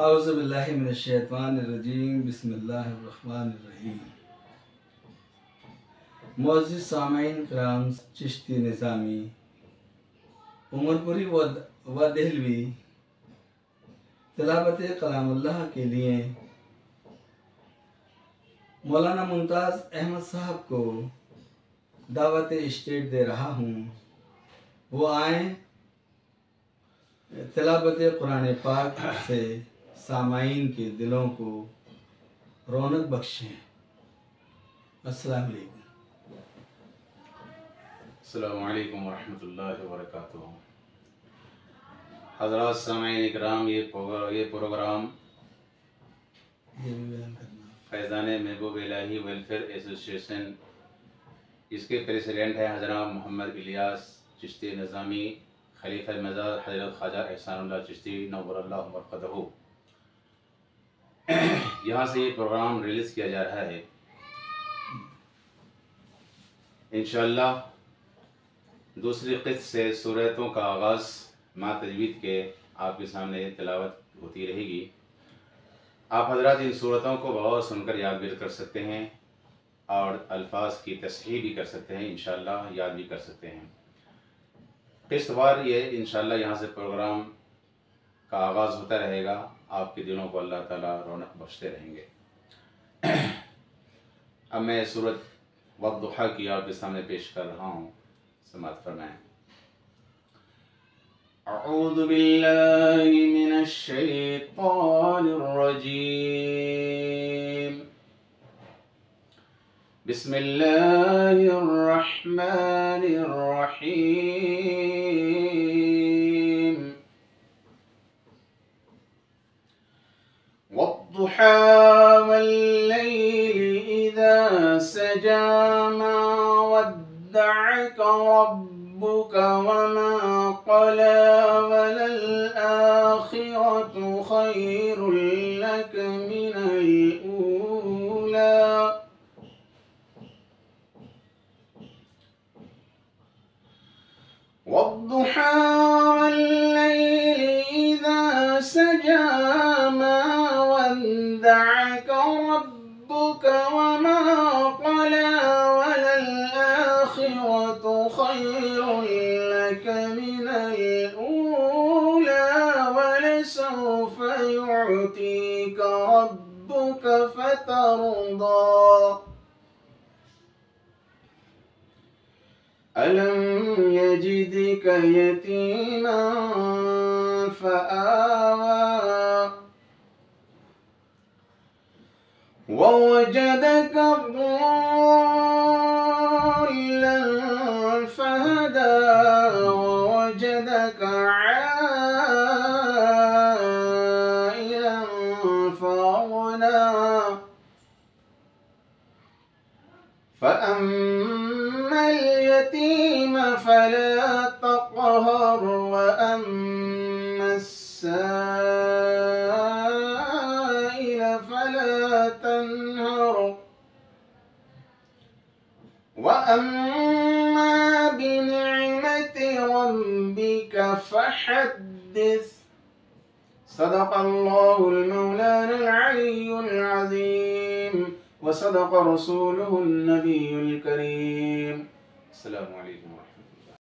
اعوذ باللہ من الشیطان الرجیم، بسم اللہ الرحمن الرحیم۔ معزز سامعین کرام، چشتی نظامی، عمر پوری و دہلوی تلاوت کلام اللہ کے لیے مولانا ممتاز احمد صاحب کو دعوت اسٹیج دے رہا ہوں۔ وہ آئیں، تلاوت قرآن پاک سے سامعین کے دلوں کو رونق بخشیں۔ السلام علیکم۔ السلام علیکم ورحمۃ اللہ وبرکاتہ۔ حضرات سامعین اکرام، یہ پروگرام یہ بھی بیان کرنا۔ فیضان محبوب الہی ویلفیئر ایسوسیشن، اس کے پریزیڈنٹ ہیں حضرت محمد الیاس چشتی نظامی، خلیفہ مزار حضرت خواجہ احسان اللہ چشتی نور اللہ مرقدہ۔ یہاں سے یہ پروگرام ریلیز کیا جا رہا ہے۔ انشاءاللہ دوسری قسط سے سورتوں کا آغاز مع تجوید کے آپ کے سامنے تلاوت ہوتی رہے گی۔ آپ حضرات ان سورتوں کو بغور سن کر یاد بھی کر سکتے ہیں اور الفاظ کی تصحیح بھی کر سکتے ہیں، انشاءاللہ یاد بھی کر سکتے ہیں۔ قسط وار یہ انشاءاللہ یہاں سے پروگرام کا آغاز ہوتا رہے گا۔ آپ کے دلوں کو اللہ تعالیٰ رونق بخشتے رہیں گے۔ اب میں سورت والضحیٰ کی آپ کے سامنے پیش کر رہا ہوں، سماعت فرمائیں۔ اعوذ باللہ من الشیطان الرجیم، بسم اللہ الرحمن الرحیم۔ والضحى والليل إذا سجى ما ودعك ربك وما قلى وللآخرة خير لك من الأولى والضحى والليل إذا سجى ما ودعك ربك وما قلى وللآخرة خير لك من الأولى ولسوف يعطيك ربك فترضى ألم يجدك يتيما فآوى ووجدك ضالا فهدى ووجدك عائلا فأغنى فأما اليتيم فلا تقهر وأما السائل فلا تنهر وأما بنعمة ربك فحدث۔ صدق الله المولانا العلي العظيم وصدق رسوله النبي الكريم۔ السلام علیکم۔